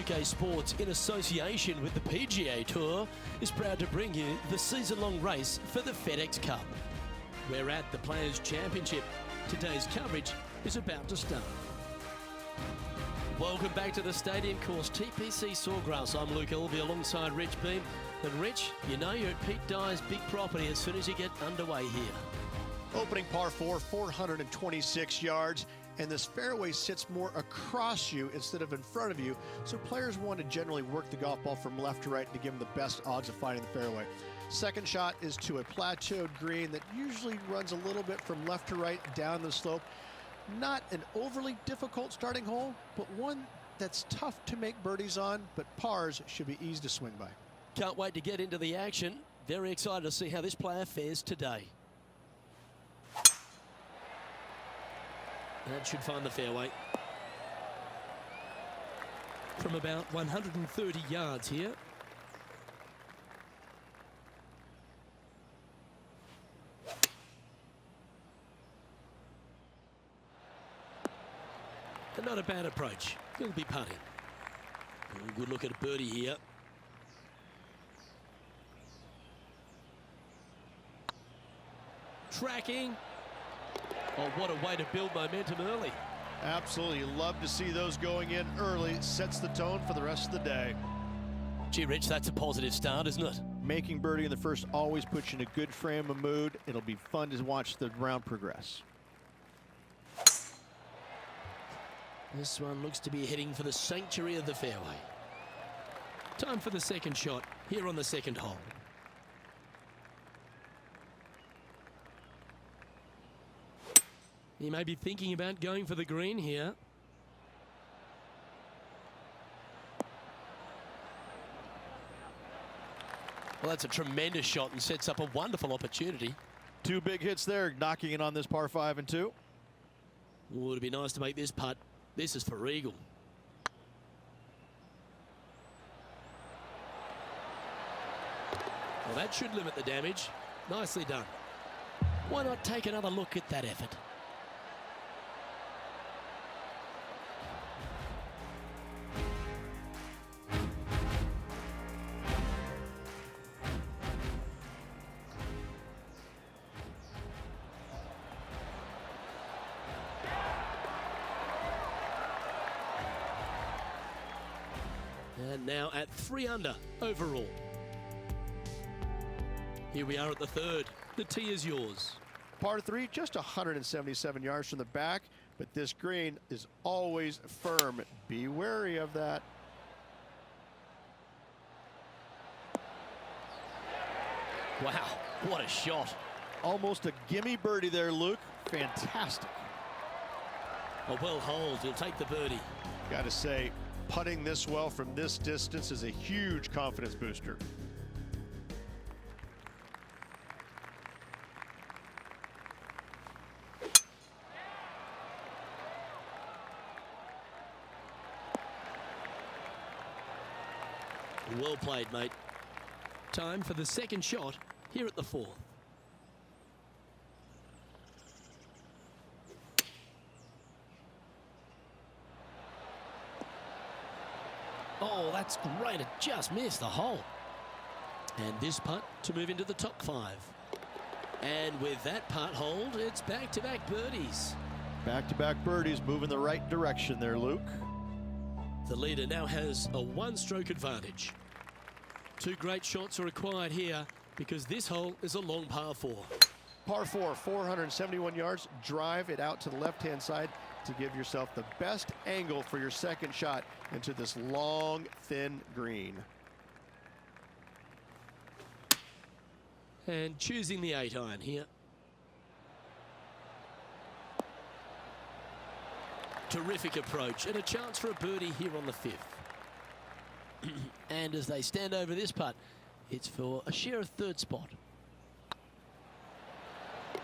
UK Sports, in association with the PGA Tour, is proud to bring you the season-long race for the FedEx Cup. We're at the Players' Championship. Today's coverage is about to start. Welcome back to the stadium course, TPC Sawgrass. I'm Luke Elvey alongside Rich Beam. And Rich, you know you're at Pete Dye's big property as soon as you get underway here. Opening par 4, 426 yards, and this fairway sits more across you instead of in front of you, so players want to generally work the golf ball from left to right to give them the best odds of finding the fairway. Second shot is to a plateaued green that usually runs a little bit from left to right down the slope. Not an overly difficult starting hole, but one that's tough to make birdies on, but pars should be easy to swing by. Can't wait to get into the action. Very excited to see how this player fares today. That should find the fairway. From about 130 yards here. And not a bad approach. He'll be putting. Good look at a birdie here. Tracking. Oh, what a way to build momentum early. Absolutely. You love to see those going in early. Sets the tone for the rest of the day. Gee, Rich, that's a positive start, isn't it? Making birdie in the first always puts you in a good frame of mood. It'll be fun to watch the round progress. This one looks to be heading for the sanctuary of the fairway. Time for the second shot here on the second hole. He may be thinking about going for the green here. Well, that's a tremendous shot and sets up a wonderful opportunity. Two big hits there, knocking it on this par 5 and 2. Oh, it'd be nice to make this putt. This is for eagle. Well, that should limit the damage. Nicely done. Why not take another look at that effort? And now at 3 under overall. Here we are at the third. The tee is yours. Par 3, just 177 yards from the back, but this green is always firm. Be wary of that. Wow, what a shot. Almost a gimme birdie there, Luke. Fantastic. A well holed, he'll take the birdie. Got to say, putting this well from this distance is a huge confidence booster. Well played, mate. Time for the second shot here at the fourth. Oh, that's great. It just missed the hole. And this putt to move into the top 5. And with that putt hold, it's back-to-back birdies. Back-to-back birdies, moving the right direction there, Luke. The leader now has a one-stroke advantage. Two great shots are required here because this hole is a long par 4. Par 4, 471 yards. Drive it out to the left-hand side to give yourself the best angle for your second shot into this long, thin green. And choosing the 8-iron here. Terrific approach and a chance for a birdie here on the 5th. And as they stand over this putt, it's for a share of third spot.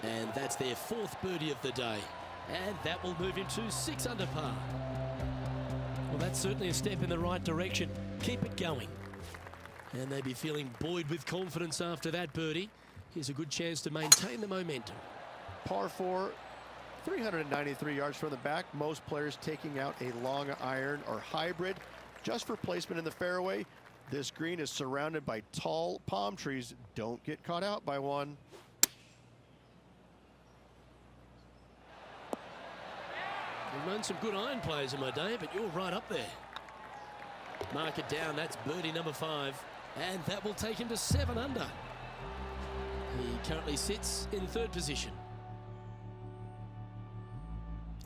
And that's their 4th birdie of the day. And that will move him to 6 under par. Well, that's certainly a step in the right direction. Keep it going. And they'd be feeling buoyed with confidence after that birdie. Here's a good chance to maintain the momentum. Par 4, 393 yards from the back. Most players taking out a long iron or hybrid. Just for placement in the fairway, this green is surrounded by tall palm trees. Don't get caught out by one. I've known some good iron players in my day, but you're right up there. Mark it down. That's birdie number 5. And that will take him to 7 under. He currently sits in 3rd position.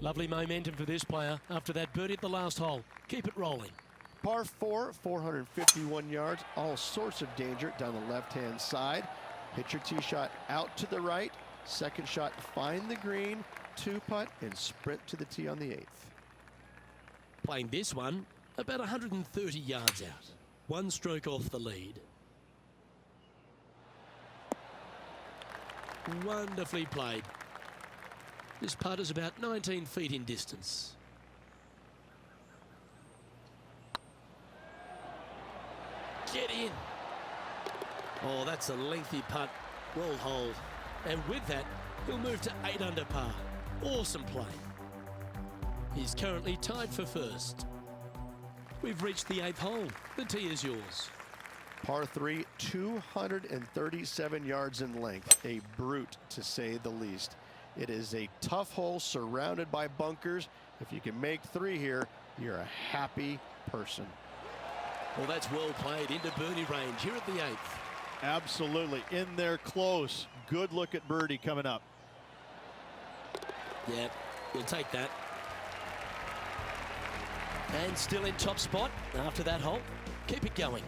Lovely momentum for this player after that birdie at the last hole. Keep it rolling. Par 4, 451 yards, all sorts of danger down the left-hand side. Hit your tee shot out to the right. Second shot, find the green, 2-putt, and sprint to the tee on the 8th. Playing this one about 130 yards out. 1 stroke off the lead. Wonderfully played. This putt is about 19 feet in distance. Get in. Oh, that's a lengthy putt. Well holed. And with that, he'll move to 8 under par. Awesome play. He's currently tied for 1st. We've reached the 8th hole. The tee is yours. Par 3, 237 yards in length. A brute, to say the least. It is a tough hole surrounded by bunkers. If you can make 3 here, you're a happy person. Well, that's well played into birdie range here at the 8th. Absolutely. In there close. Good look at birdie coming up. Yeah, we'll take that. And still in top spot after that hole. Keep it going.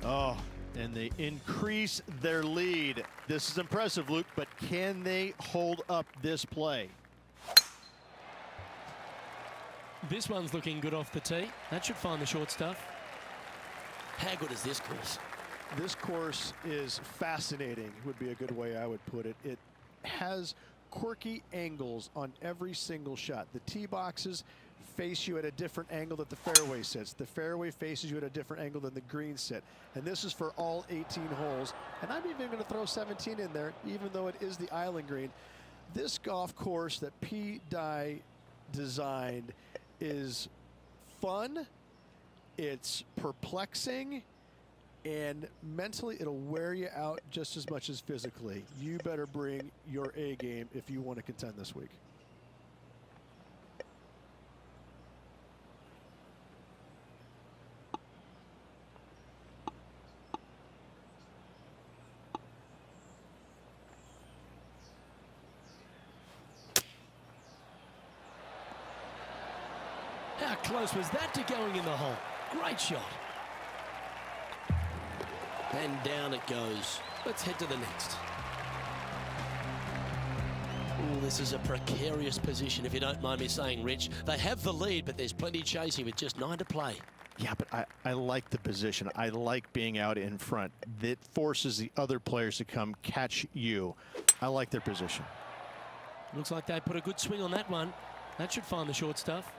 Oh, and they increase their lead. This is impressive, Luke, but can they hold up this play? This one's looking good off the tee. That should find the short stuff. How good is this course? This course is fascinating, would be a good way I would put it. It has quirky angles on every single shot. The tee boxes face you at a different angle that the fairway sits. The fairway faces you at a different angle than the green sit. And this is for all 18 holes. And I'm even going to throw 17 in there, even though it is the island green. This golf course that P. Dye designed is fun, it's perplexing, and mentally it'll wear you out just as much as physically. You better bring your A game if you want to contend this week. How close was that to going in the hole? Great shot. And down it goes. Let's head to the next. Ooh, this is a precarious position, if you don't mind me saying, Rich. They have the lead, but there's plenty chasing with just 9 to play. Yeah, but I like the position. I like being out in front. That forces the other players to come catch you. I like their position. Looks like they put a good swing on that one. That should find the short stuff.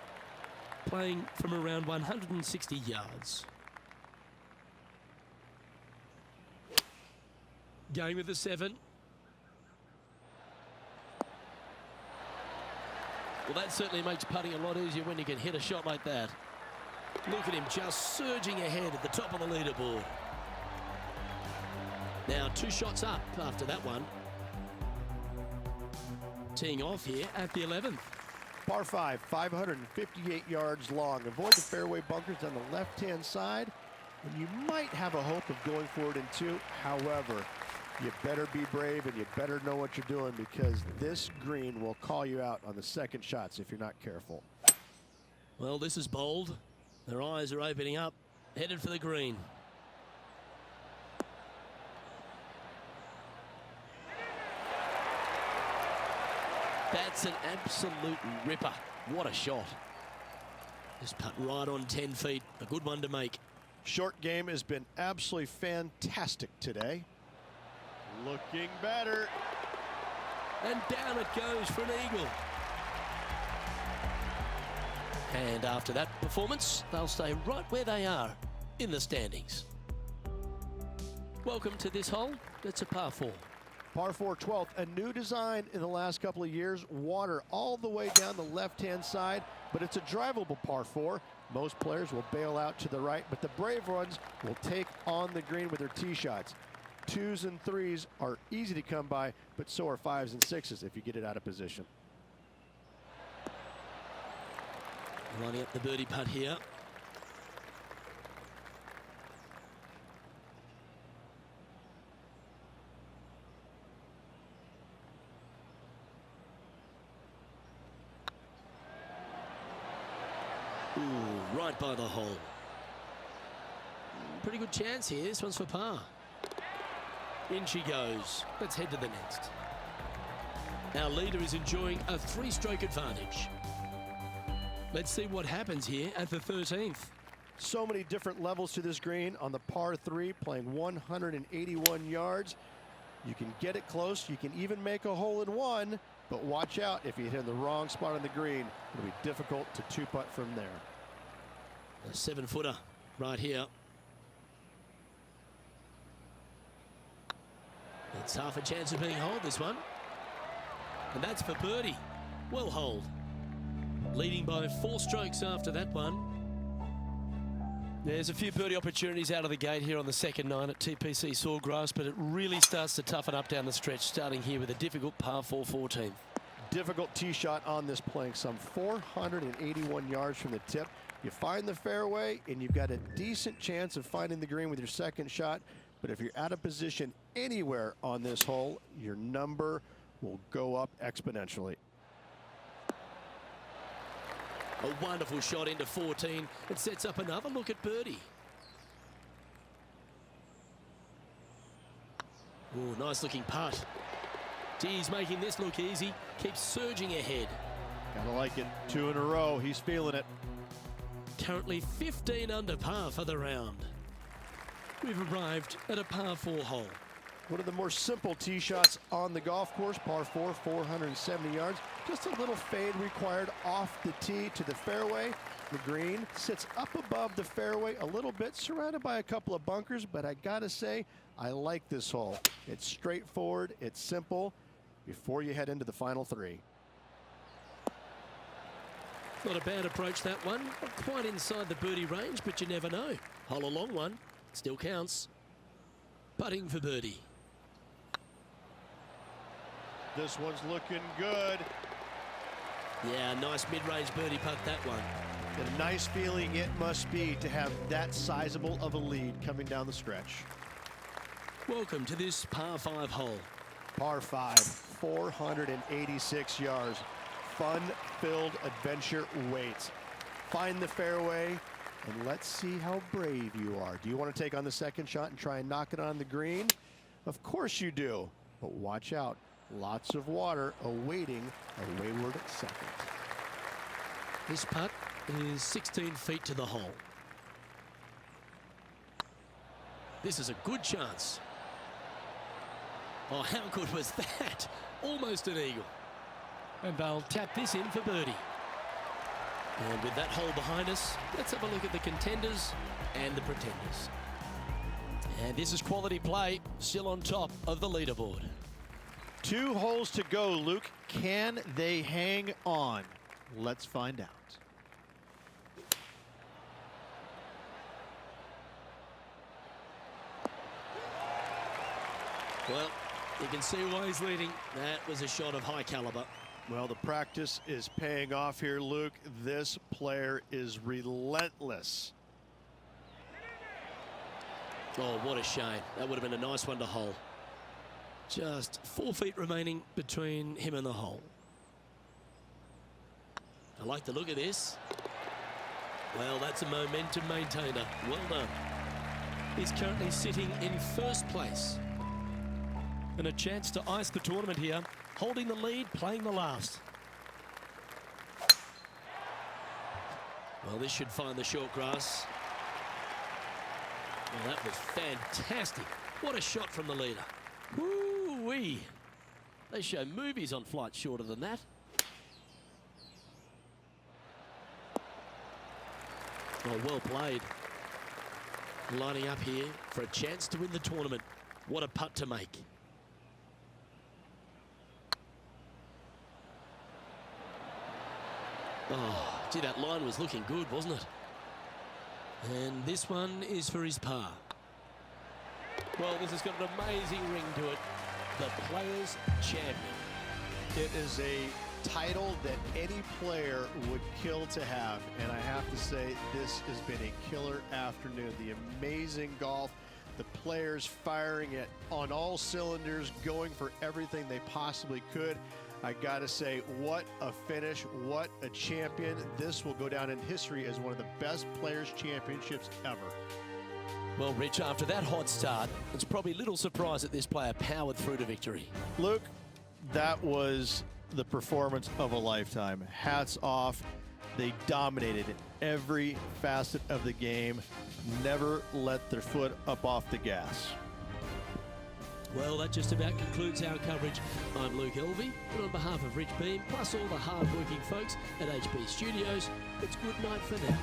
Playing from around 160 yards. Going with the 7. Well, that certainly makes putting a lot easier when you can hit a shot like that. Look at him just surging ahead at the top of the leaderboard. Now 2 shots up after that one. Teeing off here at the 11th. Par 5, 558 yards long. Avoid the fairway bunkers on the left-hand side, and you might have a hope of going for it in 2. However, you better be brave and you better know what you're doing, because this green will call you out on the second shots if you're not careful. Well, this is bold. Their eyes are opening up, headed for the green. That's an absolute ripper. What a shot. Just putt right on 10 feet. A good one to make. Short game has been absolutely fantastic today. Looking better. And down it goes for an eagle. And after that performance, they'll stay right where they are in the standings. Welcome to this hole. It's a par 4. Par 4, 12th, a new design in the last couple of years. Water all the way down the left-hand side, but it's a drivable par 4. Most players will bail out to the right, but the brave ones will take on the green with their tee shots. 2s and 3s are easy to come by, but so are 5s and 6s if you get it out of position. Lining up the birdie putt here. Ooh, right by the hole. Pretty good chance here. This one's for par. In she goes. Let's head to the next. Our leader is enjoying a 3-stroke advantage. Let's see what happens here at the 13th. So many different levels to this green. On the par 3, playing 181 yards. You can get it close. You can even make a hole in one. But watch out, if you hit in the wrong spot on the green, it'll be difficult to 2-putt from there. A 7-footer right here. It's half a chance of being holed, this one. And that's for birdie. Well holed. Leading by 4 strokes after that one. There's a few birdie opportunities out of the gate here on the second 9 at TPC Sawgrass, but it really starts to toughen up down the stretch, starting here with a difficult par 4 14th. Difficult tee shot on this, playing some 481 yards from the tip. You find the fairway, and you've got a decent chance of finding the green with your second shot. But if you're out of position anywhere on this hole, your number will go up exponentially. A wonderful shot into 14. It sets up another look at birdie. Oh, nice looking putt. He's making this look easy. Keeps surging ahead. Gotta like it. 2 in a row. He's feeling it. Currently 15 under par for the round. We've arrived at a par 4 hole. One of the more simple tee shots on the golf course. Par 4, 470 yards. Just a little fade required off the tee to the fairway. The green sits up above the fairway a little bit, surrounded by a couple of bunkers, but I gotta say, I like this hole. It's straightforward, it's simple, before you head into the final 3. Not a bad approach, that one. Not quite inside the birdie range, but you never know. Hole a long one, still counts. Putting for birdie. This one's looking good. Yeah, nice mid-range birdie putt, that one. And a nice feeling it must be to have that sizable of a lead coming down the stretch. Welcome to this par 5 hole. Par 5, 486 yards. Fun-filled adventure waits. Find the fairway, and let's see how brave you are. Do you want to take on the second shot and try and knock it on the green? Of course you do, but watch out. Lots of water awaiting a wayward second. This putt is 16 feet to the hole. This is a good chance. Oh, how good was that? Almost an eagle. And they'll tap this in for birdie. And with that hole behind us, let's have a look at the contenders and the pretenders. And this is quality play, still on top of the leaderboard. 2 holes to go, Luke. Can they hang on? Let's find out. Well, you can see why he's leading. That was a shot of high caliber. Well, the practice is paying off here, Luke. This player is relentless. Oh, what a shame. That would have been a nice one to hole. Just 4 feet remaining between him and the hole. I like the look of this. Well, that's a momentum maintainer. Well done. He's currently sitting in first place. And a chance to ice the tournament here. Holding the lead, playing the last. Well, this should find the short grass. Well, that was fantastic. What a shot from the leader. Woo-wee. They show movies on flights shorter than that. Oh, well played. Lining up here for a chance to win the tournament. What a putt to make. Oh, gee, that line was looking good, wasn't it? And this one is for his par. Well, this has got an amazing ring to it. The Players' Champion. It is a title that any player would kill to have, and I have to say this has been a killer afternoon. The amazing golf, the players firing it on all cylinders, going for everything they possibly could. I gotta say, what a finish, what a champion. This will go down in history as one of the best Players' Championships ever. Well, Rich, after that hot start, it's probably little surprise that this player powered through to victory. Luke, that was the performance of a lifetime. Hats off. They dominated every facet of the game. Never let their foot up off the gas. Well, that just about concludes our coverage. I'm Luke Elvey, and on behalf of Rich Beam, plus all the hard-working folks at HB Studios, it's good night for now.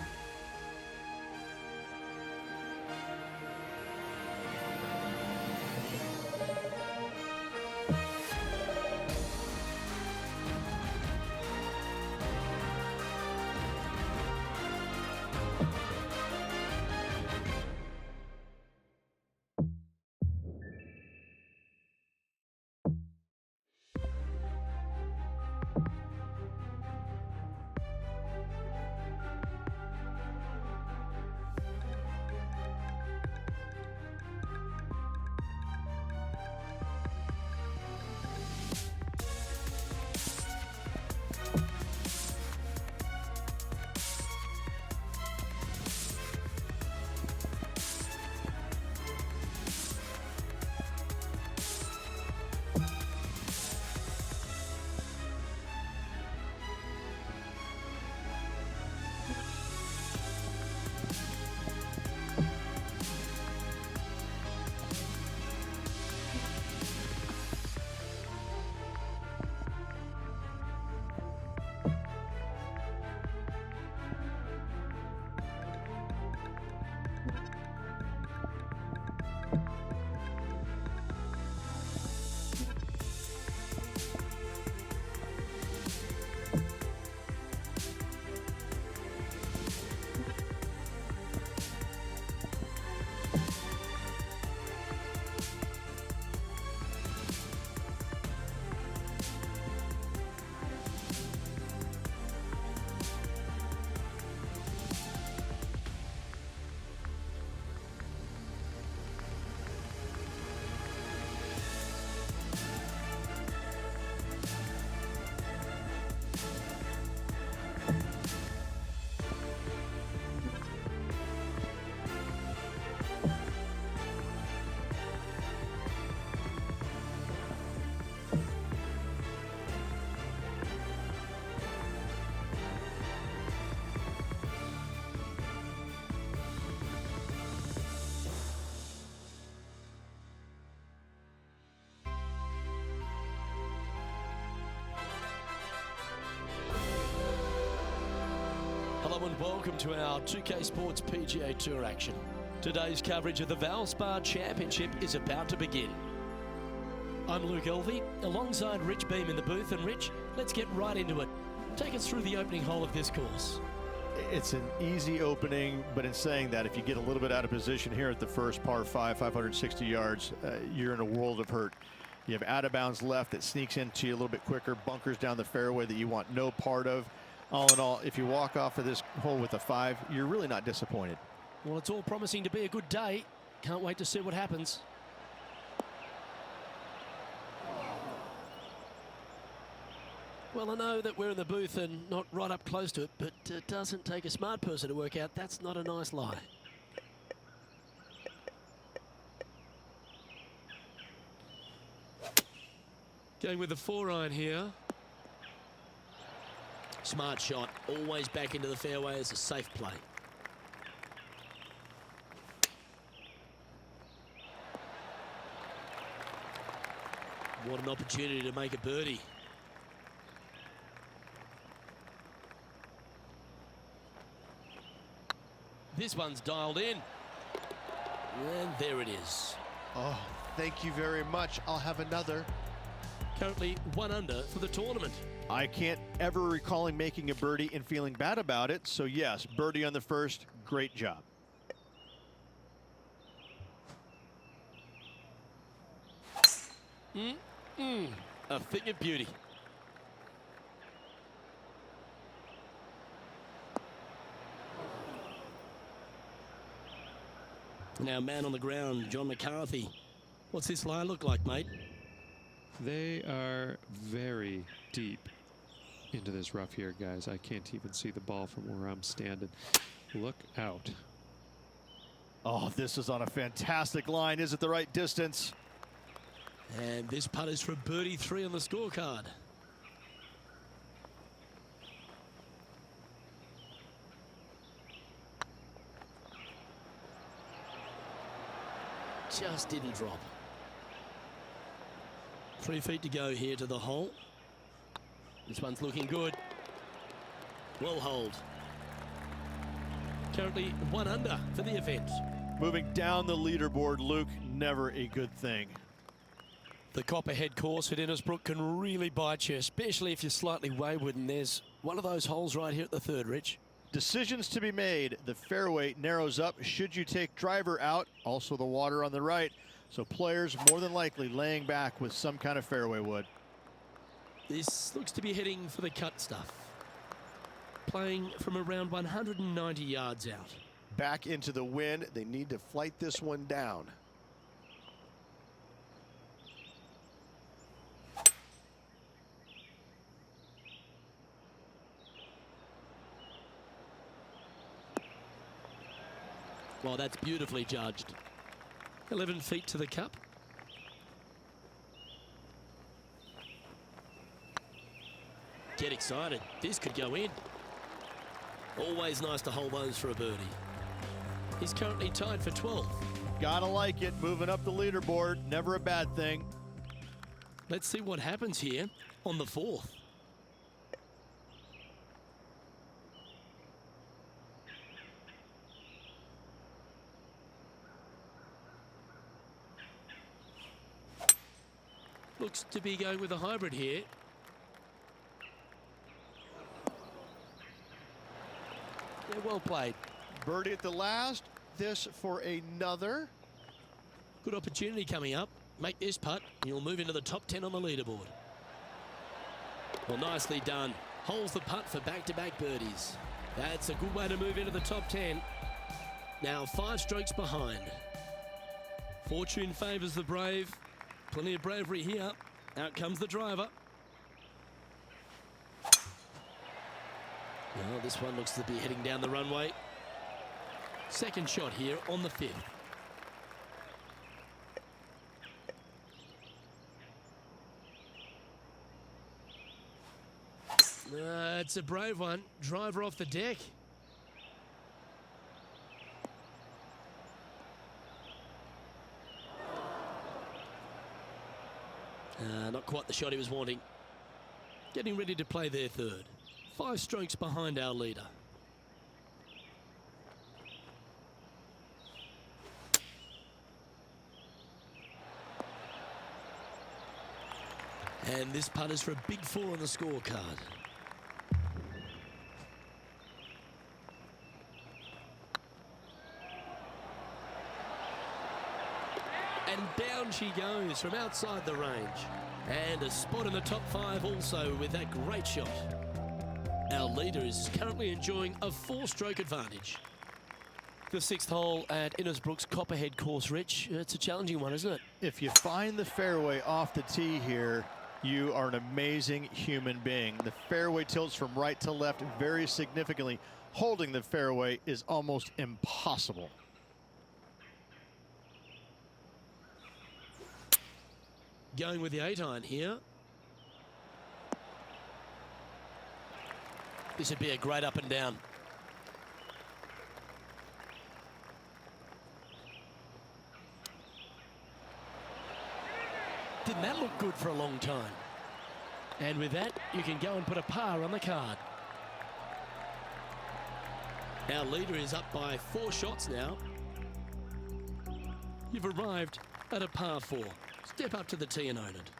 Hello and welcome to our 2K Sports PGA Tour action. Today's coverage of the Valspar Championship is about to begin. I'm Luke Elvey, alongside Rich Beam in the booth. And Rich, let's get right into it. Take us through the opening hole of this course. It's an easy opening, but in saying that, if you get a little bit out of position here at the first par 5, 560 yards, you're in a world of hurt. You have out of bounds left that sneaks into you a little bit quicker, bunkers down the fairway that you want no part of. All in all, if you walk off of this hole with a 5, you're really not disappointed. Well, it's all promising to be a good day. Can't wait to see what happens. Well, I know that we're in the booth and not right up close to it, but it doesn't take a smart person to work out that's not a nice lie. Going with the 4-iron here. Smart shot, always back into the fairway as a safe play. What an opportunity to make a birdie. This one's dialed in. And there it is. Oh, thank you very much. I'll have another. Currently 1 under for the tournament. I can't ever recalling making a birdie and feeling bad about it. So yes, birdie on the first, great job. A thing of beauty. Now, man on the ground, John McCarthy. What's this line look like, mate? They are very deep into this rough here, guys. I can't even see the ball from where I'm standing. Look out. Oh, this is on a fantastic line. Is it the right distance? And this putt is for birdie 3 on the scorecard. Just didn't drop. 3 feet to go here to the hole. This one's looking good. Well holed. Currently 1 under for the event. Moving down the leaderboard, Luke, never a good thing. The Copperhead course at Innisbrook can really bite you, especially if you're slightly wayward, and there's one of those holes right here at the 3rd, Rich. Decisions to be made. The fairway narrows up. Should you take driver out? Also the water on the right. So players more than likely laying back with some kind of fairway wood. This looks to be heading for the cut stuff. Playing from around 190 yards out. Back into the wind. They need to flight this one down. Well, that's beautifully judged. 11 feet to the cup. Get excited. This could go in. Always nice to hold those for a birdie. He's currently tied for 12. Gotta like it. Moving up the leaderboard. Never a bad thing. Let's see what happens here on the 4th. Looks to be going with a hybrid here. Yeah, well played. Birdie at the last. This for another. Good opportunity coming up. Make this putt, and you'll move into the top 10 on the leaderboard. Well, nicely done. Holds the putt for back-to-back birdies. That's a good way to move into the top 10. Now 5 strokes behind. Fortune favours the brave. Plenty of bravery here. Out comes the driver. Well, this one looks to be heading down the runway. Second shot here on the 5th. It's a brave one. Driver off the deck. Not quite the shot he was wanting. Getting ready to play their 3rd. 5 strokes behind our leader. And this putt is for a big 4 on the scorecard. And down she goes from outside the range. And a spot in the top 5 also with that great shot. Our leader is currently enjoying a 4-stroke advantage. The 6th hole at Innisbrook's Copperhead course, Rich. It's a challenging one, isn't it? If you find the fairway off the tee here, you are an amazing human being. The fairway tilts from right to left very significantly. Holding the fairway is almost impossible. Going with the 8-iron here. This would be a great up and down. Didn't that look good for a long time? And with that, you can go and put a par on the card. Our leader is up by 4 shots now. You've arrived at a par 4. Step up to the tee and own it.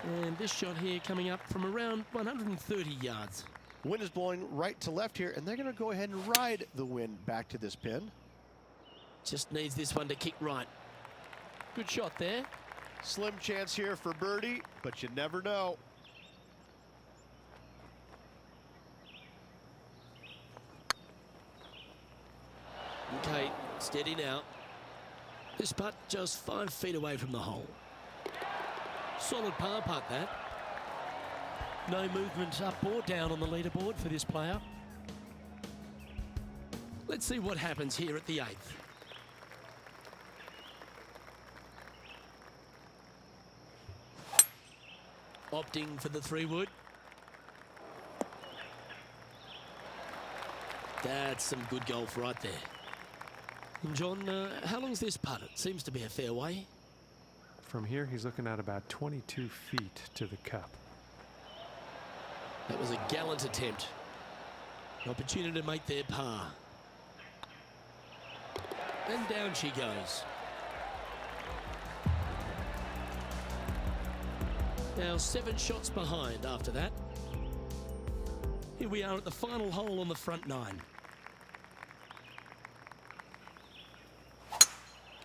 And this shot here coming up from around 130 yards. Wind is blowing right to left here, and they're going to go ahead and ride the wind back to this pin. Just needs this one to kick right. Good shot there. Slim chance here for birdie, but you never know. Okay, steady now. This putt just 5 feet away from the hole. Solid par putt that. No movement up or down on the leaderboard for this player. Let's see what happens here at the 8th. Opting for the 3-wood. That's some good golf right there. And John, how long's this putt? It seems to be a fair way. From here, he's looking at about 22 feet to the cup. That was a gallant attempt. An opportunity to make their par. And down she goes. Now 7 shots behind after that. Here we are at the final hole on the front 9.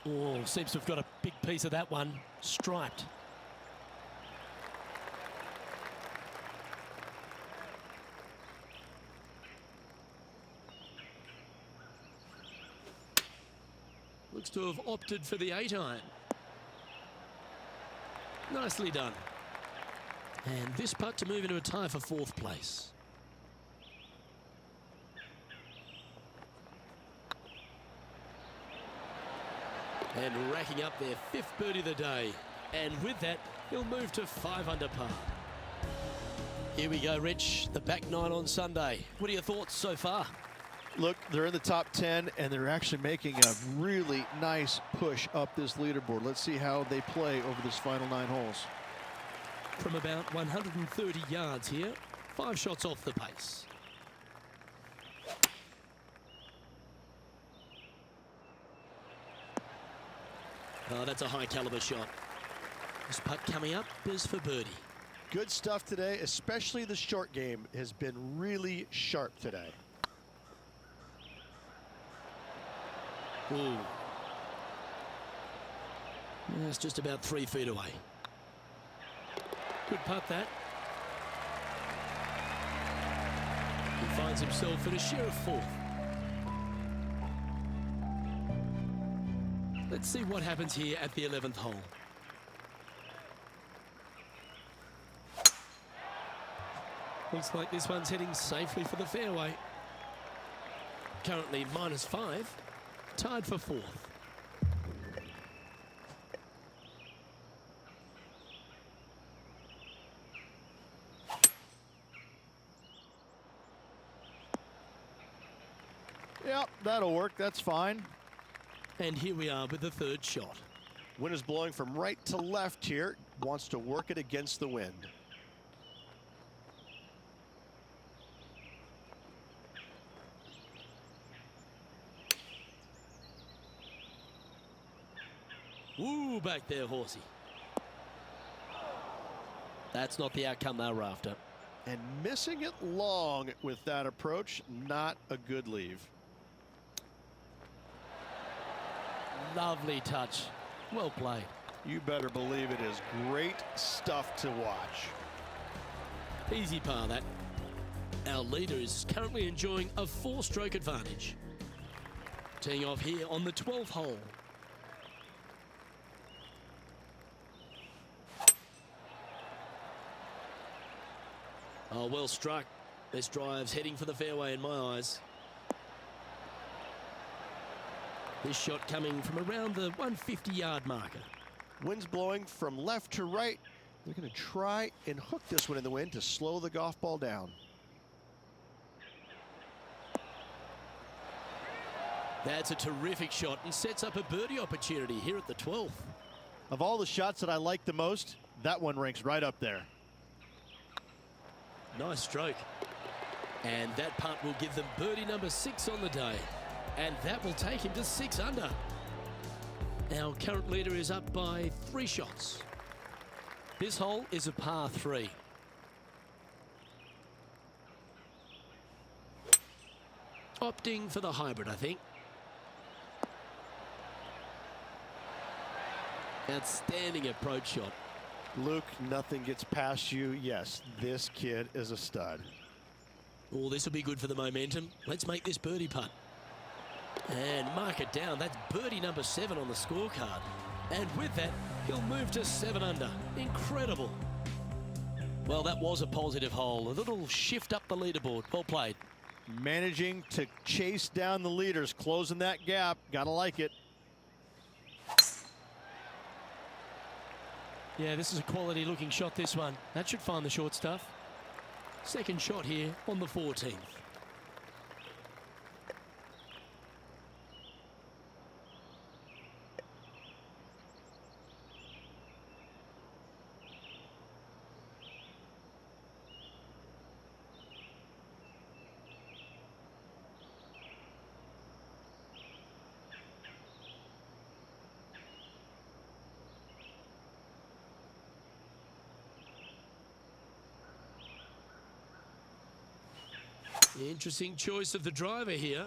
Oh, seems to have got a big piece of that one. Striped. Looks to have opted for the 8-iron. Nicely done. And this putt to move into a tie for 4th place. And racking up their 5th birdie of the day. And with that, he'll move to 5 under par. Here we go, Rich. The back 9 on Sunday. What are your thoughts so far? Look, they're in the top 10, and they're actually making a really nice push up this leaderboard. Let's see how they play over this final 9 holes. From about 130 yards here, 5 shots off the pace. Oh, that's a high caliber shot. This putt coming up is for birdie. Good stuff today, especially the short game has been really sharp today. Ooh. That's just about 3 feet away. Good putt that. He finds himself at a share of 4th. Let's see what happens here at the 11th hole. Looks like this one's heading safely for the fairway. Currently -5, tied for 4th. Yep, that'll work. That's fine. And here we are with the 3rd shot. Wind is blowing from right to left here. Wants to work it against the wind. Ooh, back there, horsey. That's not the outcome they were after. And missing it long with that approach, not a good leave. Lovely touch. Well played. You better believe it is great stuff to watch. Easy par that. Our leader is currently enjoying a 4-stroke advantage. Teeing off here on the 12th hole. Oh, well struck. This drive's heading for the fairway in my eyes. This shot coming from around the 150-yard marker. Wind's blowing from left to right. They're going to try and hook this one in the wind to slow the golf ball down. That's a terrific shot and sets up a birdie opportunity here at the 12th. Of all the shots that I like the most, that one ranks right up there. Nice stroke. And that putt will give them birdie number 6 on the day. And that will take him to 6 under. Our current leader is up by 3 shots. This hole is a par 3. Opting for the hybrid, I think. Outstanding approach shot. Luke, nothing gets past you. Yes, this kid is a stud. Oh, this will be good for the momentum. Let's make this birdie putt. And mark it down. That's birdie number 7 on the scorecard. And with that, he'll move to 7 under. Incredible. Well, that was a positive hole. A little shift up the leaderboard. Well played. Managing to chase down the leaders, closing that gap. Gotta like it. Yeah, this is a quality looking shot, this one. That should find the short stuff. Second shot here on the 14th. Interesting choice of the driver here.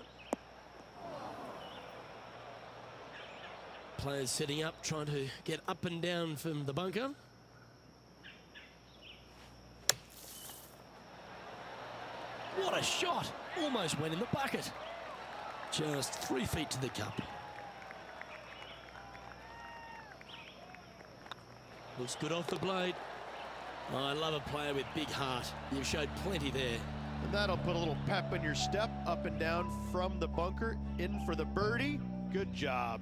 Players setting up, trying to get up and down from the bunker. What a shot! Almost went in the bucket. Just 3 feet to the cup. Looks good off the blade. Oh, I love a player with big heart. You've showed plenty there. And that'll put a little pep in your step, up and down from the bunker, in for the birdie. Good job.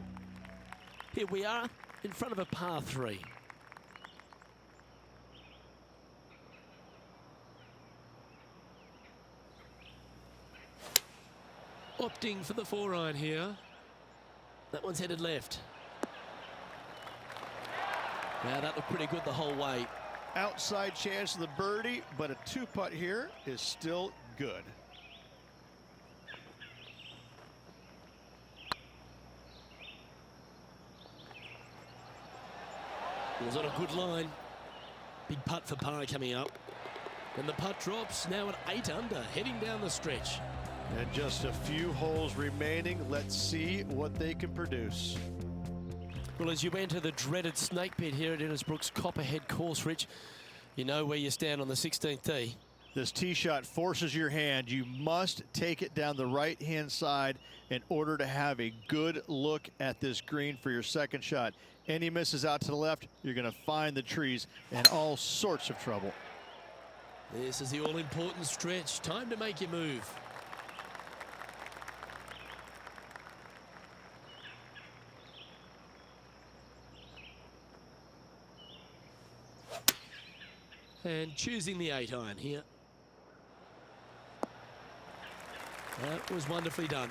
Here we are in front of a par 3. Opting for the 4-iron here. That one's headed left. Now that looked pretty good the whole way. Outside chance of the birdie, but a 2-putt here is still good. It was on a good line. Big putt for par coming up. And the putt drops now at 8 under, heading down the stretch. And just a few holes remaining. Let's see what they can produce. Well, as you enter the dreaded snake pit here at Innisbrook's Copperhead course, Rich, you know where you stand on the 16th tee. This tee shot forces your hand. You must take it down the right-hand side in order to have a good look at this green for your second shot. Any misses out to the left, you're going to find the trees and all sorts of trouble. This is the all-important stretch. Time to make your move. And choosing the 8-iron here. That was wonderfully done.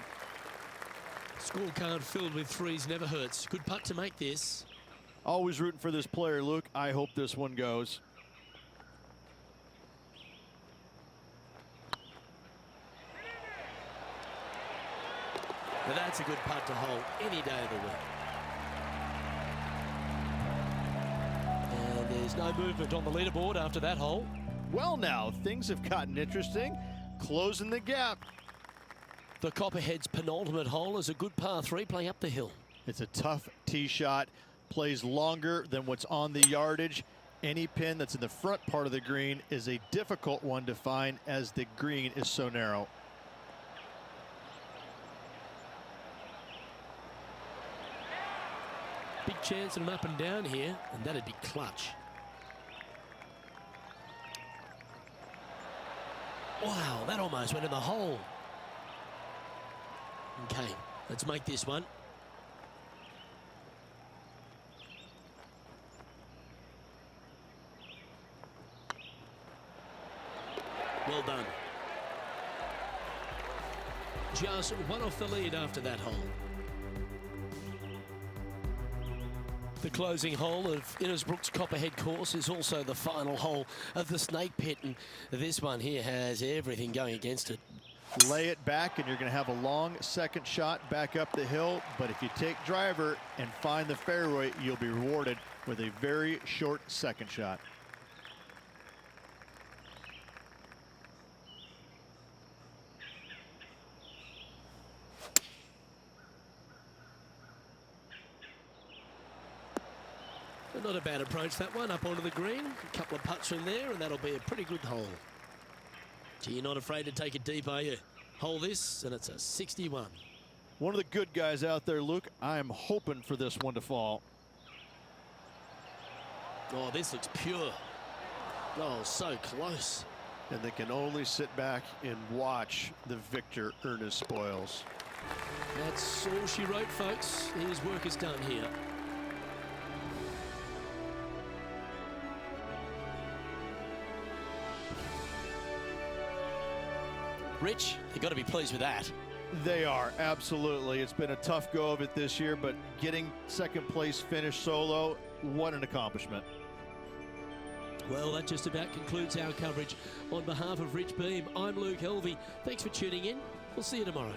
Scorecard filled with 3s never hurts. Good putt to make this. Always rooting for this player, Luke. I hope this one goes. Now that's a good putt to hold any day of the week. And there's no movement on the leaderboard after that hole. Well, now things have gotten interesting. Closing the gap. The Copperhead's penultimate hole is a good par 3 playing up the hill. It's a tough tee shot. Plays longer than what's on the yardage. Any pin that's in the front part of the green is a difficult one to find as the green is so narrow. Big chance of an up and down here, and that'd be clutch. Wow, that almost went in the hole. Okay, let's make this one. Well done. Just one off the lead after that hole. The closing hole of Innisbrook's Copperhead course is also the final hole of the snake pit, and this one here has everything going against it. Lay it back and you're going to have a long second shot back up the hill, but if you take driver and find the fairway, you'll be rewarded with a very short second shot. Not a bad approach, that one, up onto the green. A couple of putts from there, and that'll be a pretty good hole. Gee, you're not afraid to take it deep, are you? Hole this, and it's a 61. One of the good guys out there, Luke. I am hoping for this one to fall. Oh, this looks pure. Oh, so close. And they can only sit back and watch the victor earn his spoils. That's all she wrote, folks. His work is done here. Rich, you've got to be pleased with that. They are, absolutely. It's been a tough go of it this year, but getting second place finish solo, what an accomplishment. Well, that just about concludes our coverage. On behalf of Rich Beam, I'm Luke Helvey. Thanks for tuning in. We'll see you tomorrow.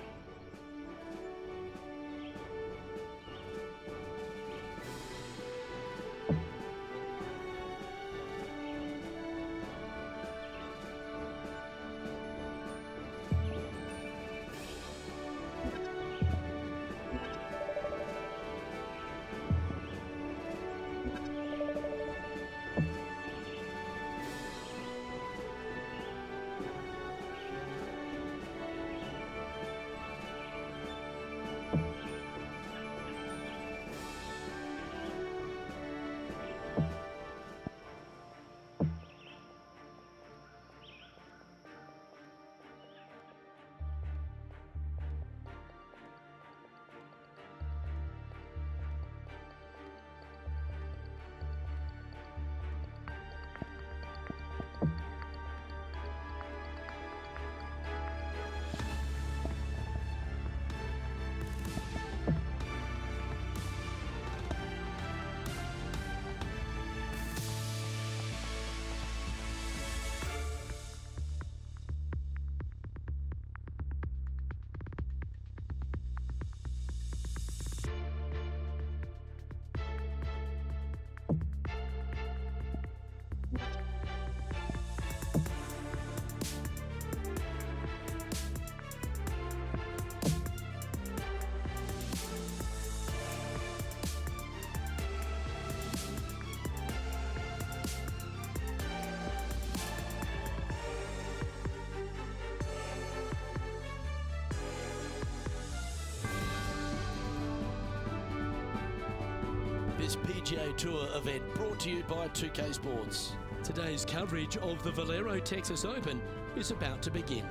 This PGA Tour event brought to you by 2K Sports. Today's coverage of the Valero Texas Open is about to begin.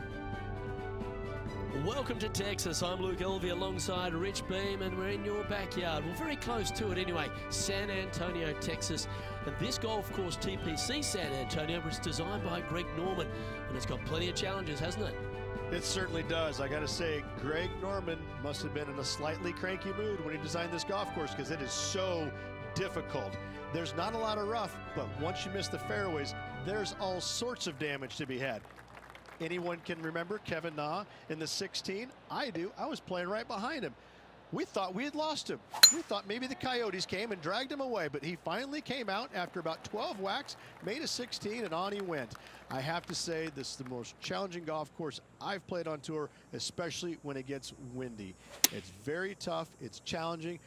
Welcome to Texas. I'm Luke Helvey alongside Rich Beam, and we're in your backyard. We're very close to it anyway, San Antonio, Texas. And this golf course, TPC San Antonio, was designed by Greg Norman, and it's got plenty of challenges, hasn't it? It certainly does. I got to say, Greg Norman must have been in a slightly cranky mood when he designed this golf course, because it is so difficult. There's not a lot of rough, but once you miss the fairways, there's all sorts of damage to be had. Anyone can remember Kevin Na in the 16? I do. I was playing right behind him. We thought we had lost him. We thought maybe the Coyotes came and dragged him away, but he finally came out after about 12 whacks, made a 16, and on he went. I have to say, this is the most challenging golf course I've played on tour, especially when it gets windy. It's very tough, it's challenging,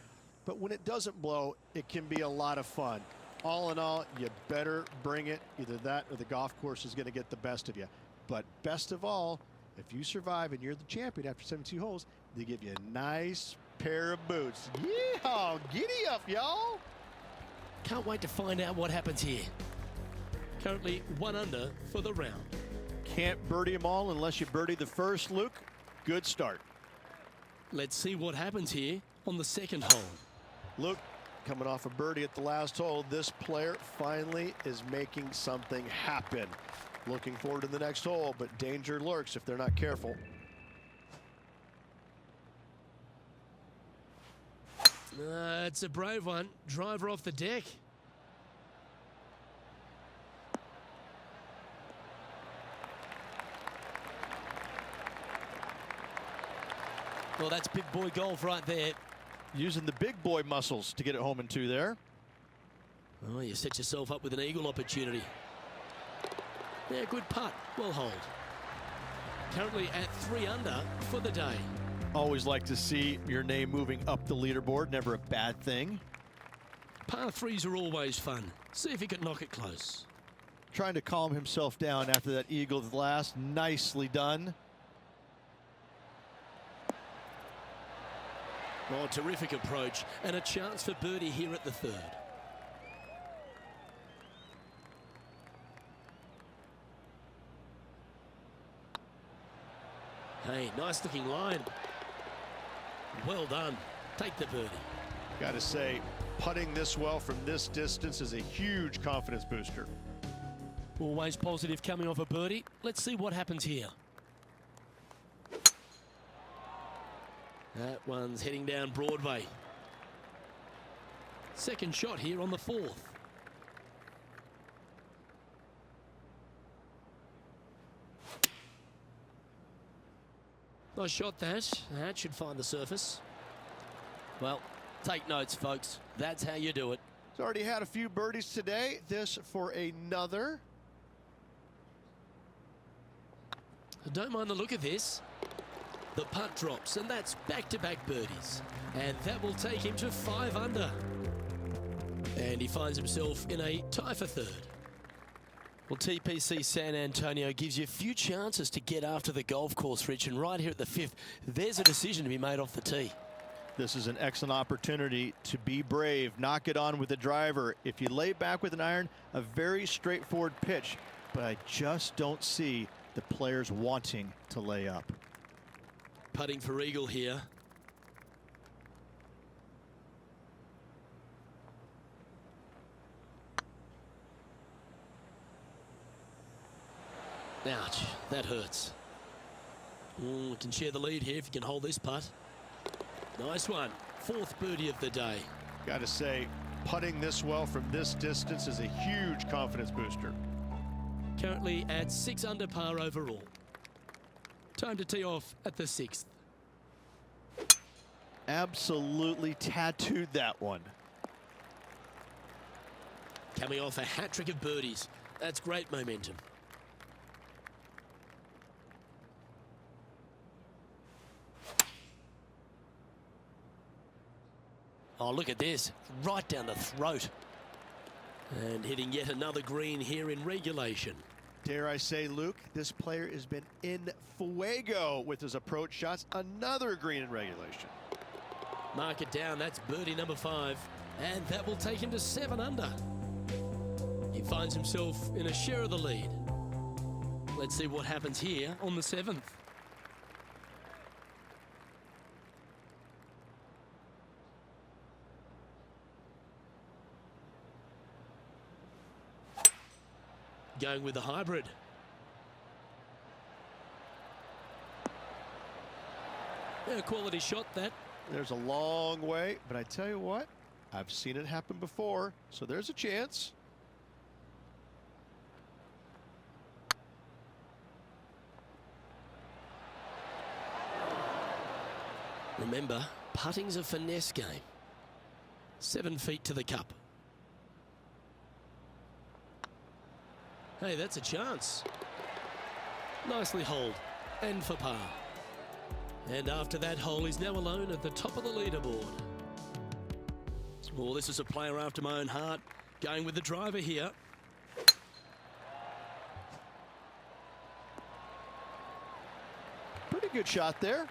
but when it doesn't blow, it can be a lot of fun. All in all, you better bring it. Either that or the golf course is going to get the best of you. But best of all, if you survive and you're the champion after 72 holes, they give you a nice pair of boots. Yeehaw! Giddy up, y'all! Can't wait to find out what happens here. Currently 1 under for the round. Can't birdie them all unless you birdie the first, Luke. Good start. Let's see what happens here on the second hole. Luke, coming off a birdie at the last hole, this player finally is making something happen. Looking forward to the next hole, but danger lurks if they're not careful. It's a brave one. Driver off the deck. Well, that's big boy golf right there. Using the big boy muscles to get it home in 2 there. Oh, you set yourself up with an eagle opportunity. Yeah, good putt. Well holed. Currently at 3 under for the day. Always like to see your name moving up the leaderboard. Never a bad thing. Par threes are always fun. See if he can knock it close. Trying to calm himself down after that eagle to the last. Nicely done. Oh, terrific approach and a chance for birdie here at the third. Hey, nice looking line. Well done. Take the birdie. Got to say, putting this well from this distance is a huge confidence booster. Always positive coming off a birdie. Let's see what happens here. That one's heading down Broadway. Second shot here on the fourth. Nice shot that. That should find the surface. Well, take notes, folks. That's how you do it. He's already had a few birdies today. This for another. Don't mind the look of this. The putt drops, and that's back-to-back birdies. And that will take him to 5 under. And he finds himself in a tie for third. Well, TPC San Antonio gives you a few chances to get after the golf course, Rich. And right here at the 5th, there's a decision to be made off the tee. This is an excellent opportunity to be brave, knock it on with the driver. If you lay back with an iron, a very straightforward pitch. But I just don't see the players wanting to lay up. Putting for eagle here. Ouch, that hurts. Can share the lead here if you can hold this putt. Nice one. 4th birdie of the day. Got to say, putting this well from this distance is a huge confidence booster. Currently at 6 under par overall. Time to tee off at the 6th. Absolutely tattooed that one. Coming off a hat-trick of birdies. That's great momentum. Oh, look at this. Right down the throat. And hitting yet another green here in regulation. Dare I say, Luke, this player has been in fuego with his approach shots. Another green in regulation. Mark it down. That's birdie number 5. And that will take him to 7 under. He finds himself in a share of the lead. Let's see what happens here on the 7th. Going with the hybrid. A quality shot that. There's a long way, but I tell you what, I've seen it happen before, so there's a chance. Remember, putting's a finesse game. 7 feet to the cup. Hey, that's a chance. Nicely holed. And for par. And after that hole, he's now alone at the top of the leaderboard. Well, this is a player after my own heart. Going with the driver here. Pretty good shot there.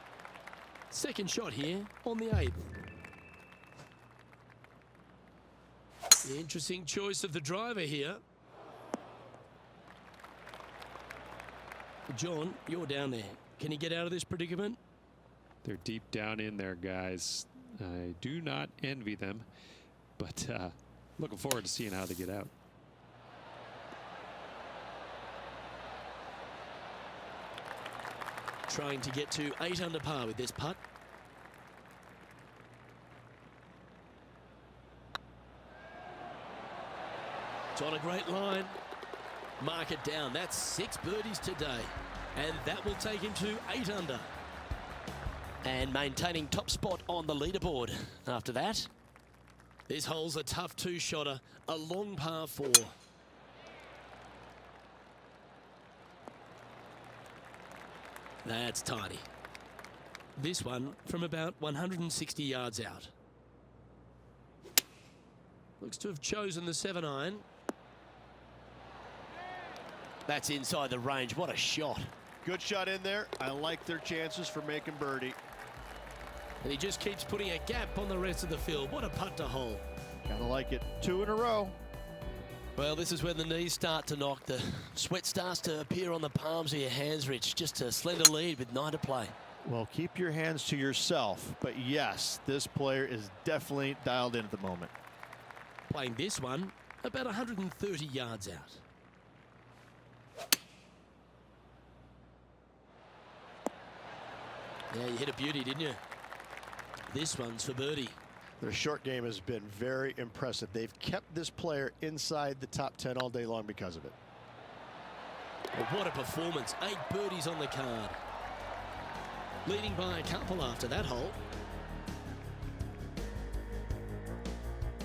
Second shot here on the 8th. Interesting choice of the driver here. John, you're down there. Can you get out of this predicament? They're deep down in there, guys. I do not envy them, but looking forward to seeing how they get out. Trying to get to 8 under par with this putt. It's on a great line. Mark it down. That's 6 birdies today. And that will take him to 8 under. And maintaining top spot on the leaderboard after that. This hole's a tough 2-shotter. A long par 4. That's tiny. This one from about 160 yards out. Looks to have chosen the 7-iron. That's inside the range. What a shot. Good shot in there. I like their chances for making birdie. And he just keeps putting a gap on the rest of the field. What a putt to hole. Gotta like it. 2 in a row. Well, this is when the knees start to knock. The sweat starts to appear on the palms of your hands, Rich. Just a slender lead with 9 to play. Well, keep your hands to yourself. But yes, this player is definitely dialed in at the moment. Playing this one about 130 yards out. Yeah, you hit a beauty, didn't you? This one's for birdie. Their short game has been very impressive. They've kept this player inside the top 10 all day long because of it. Well, what a performance. 8 birdies on the card. Leading by a couple after that hole.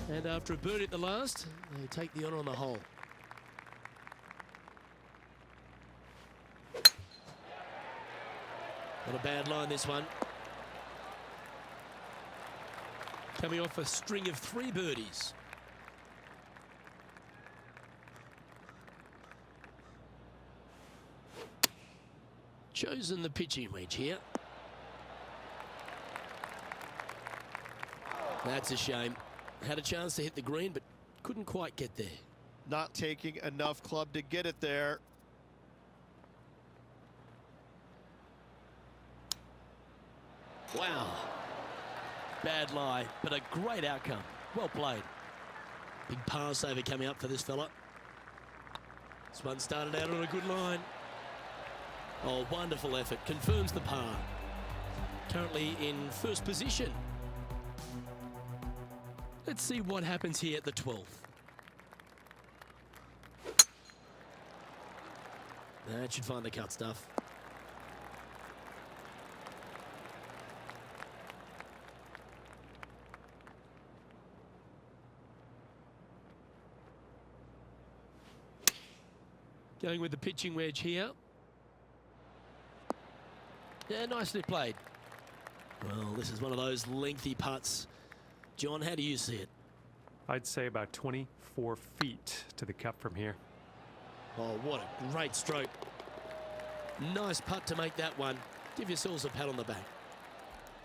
And after a birdie at the last, they take the honour on the hole. Not a bad line, this one. Coming off a string of 3 birdies. Chosen the pitching wedge here. That's a shame. Had a chance to hit the green, but couldn't quite get there. Not taking enough club to get it there. Wow. Bad lie, but a great outcome. Well played. Big par saver coming up for this fella. This one started out on a good line. Oh, wonderful effort. Confirms the par. Currently in first position. Let's see what happens here at the 12th. That should find the cut stuff. Going with the pitching wedge here. Yeah, nicely played. Well, this is one of those lengthy putts. John, how do you see it? I'd say about 24 feet to the cup from here. Oh, what a great stroke. Nice putt to make that one. Give yourselves a pat on the back.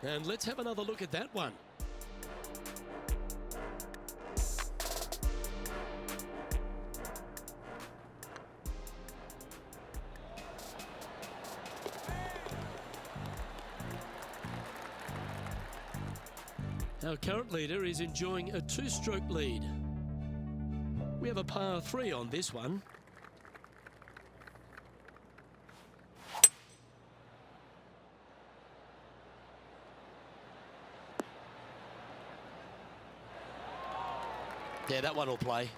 And let's have another look at that one. Our current leader is enjoying a 2-stroke lead. We have a par 3 on this one. Yeah, that one will play.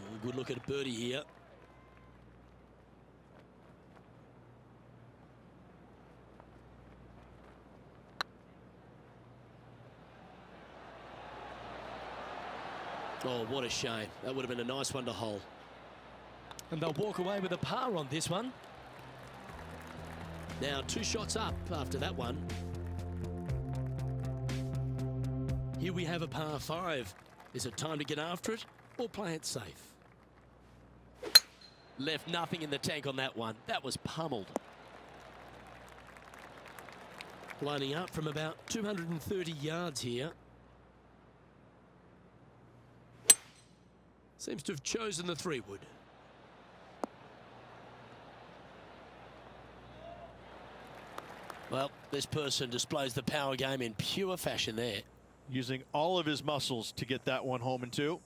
Oh, good look at a birdie here. Oh, what a shame. That would have been a nice one to hole. And they'll walk away with a par on this one. Now 2 shots up after that one. Here we have a par 5. Is it time to get after it or play it safe? Left nothing in the tank on that one. That was pummeled. Lining up from about 230 yards here. Seems to have chosen the 3-wood. Well, this person displays the power game in pure fashion there. Using all of his muscles to get that one home in 2.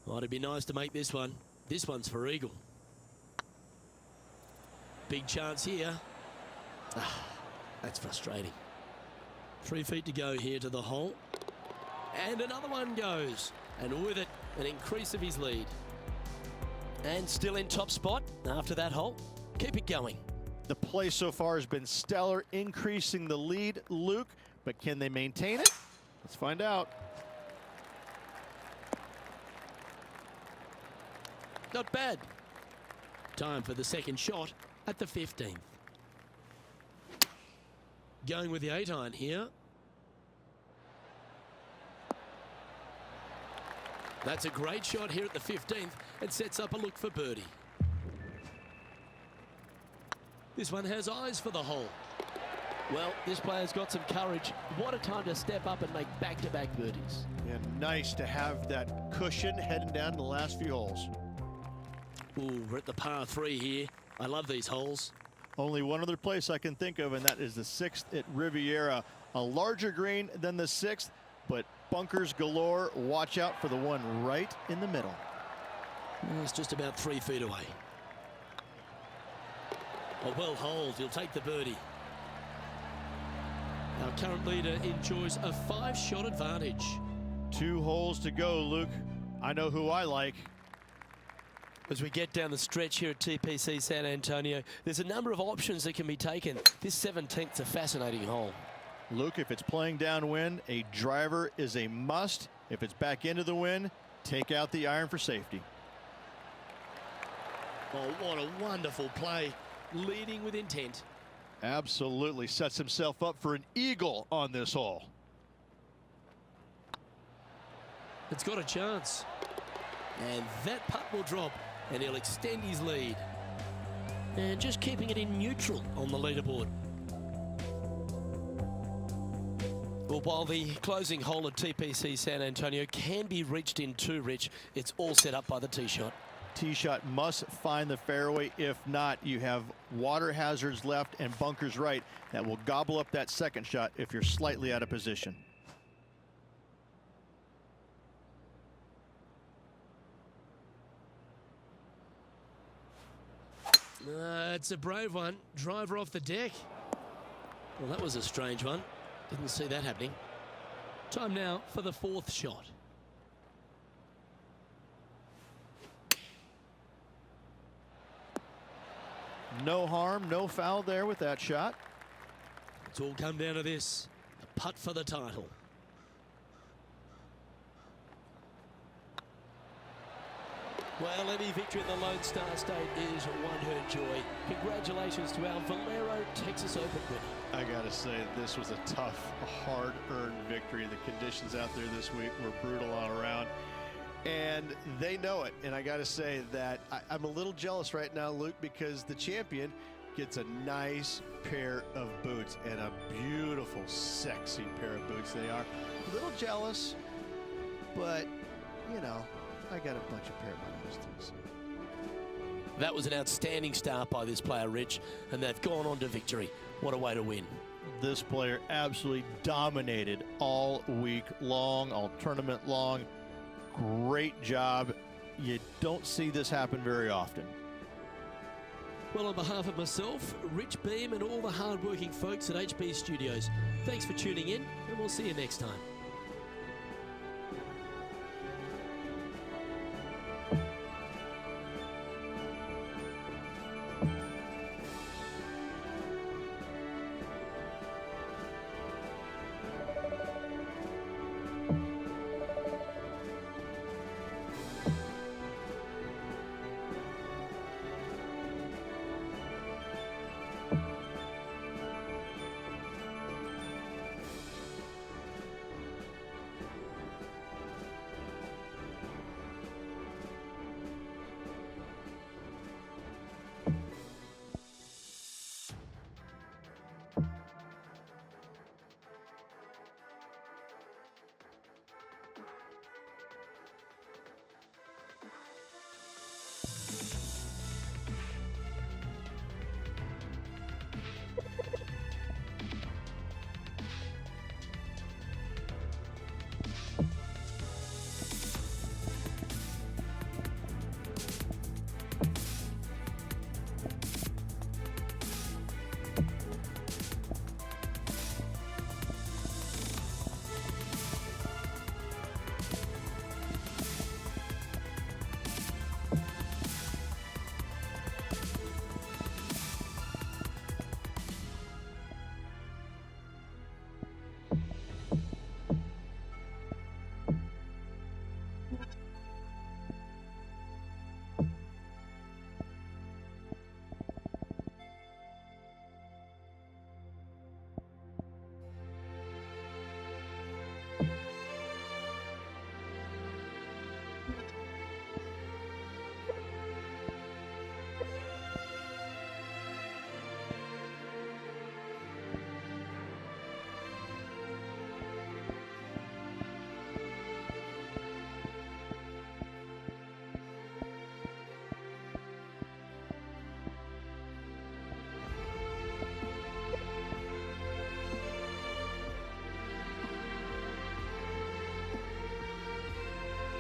Oh, it'd be nice to make this one. This one's for eagle. Big chance here. Ah, that's frustrating. 3 feet to go here to the hole. And another one goes. And with it, an increase of his lead. And still in top spot after that hole. Keep it going. The play so far has been stellar, increasing the lead, Luke, but can they maintain it? Let's find out. Not bad. Time for the second shot at the 15th. Going with the 8-iron here. That's a great shot here at the 15th and sets up a look for birdie. This one has eyes for the hole. Well, this player's got some courage. What a time to step up and make back-to-back birdies. And nice to have that cushion heading down to the last few holes. Ooh, we're at the par 3 here. I love these holes. Only one other place I can think of, and that is the 6th at Riviera. A larger green than the 6th, but bunkers galore. Watch out for the one right in the middle. It's just about 3 feet away. A well holed, he'll take the birdie. Our current leader enjoys a 5-shot advantage. 2 holes to go, Luke. I know who I like. As we get down the stretch here at TPC San Antonio, there's a number of options that can be taken. This 17th's a fascinating hole. Luke, if it's playing downwind, a driver is a must. If it's back into the wind, take out the iron for safety. Oh, what a wonderful play. Leading with intent. Absolutely sets himself up for an eagle on this hole. It's got a chance. And that putt will drop, and he'll extend his lead. And just keeping it in neutral on the leaderboard. Well, while the closing hole at TPC San Antonio can be reached in 2, Rich, it's all set up by the tee shot. Tee shot must find the fairway. If not, you have water hazards left and bunkers right that will gobble up that second shot if you're slightly out of position. It's a brave one. Driver off the deck. Well, that was a strange one. Didn't see that happening. Time now for the 4th shot. No harm, no foul there with that shot. It's all come down to this. A putt for the title. Well, any victory in the Lone Star State is one hurt joy. Congratulations to our Valero Texas Open winner. I gotta say, this was a tough, hard-earned victory. The conditions out there this week were brutal all around, and they know it. And I gotta say that I'm a little jealous right now, Luke, because the champion gets a nice pair of boots, and a beautiful, sexy pair of boots they are. A little jealous, but, you know, I got a bunch of pair of boots too. So. That was an outstanding start by this player, Rich, and they've gone on to victory. What a way to win. This player absolutely dominated all week long, all tournament long. Great job. You don't see this happen very often. Well, on behalf of myself, Rich Beam, and all the hard-working folks at HB Studios, thanks for tuning in, and we'll see you next time.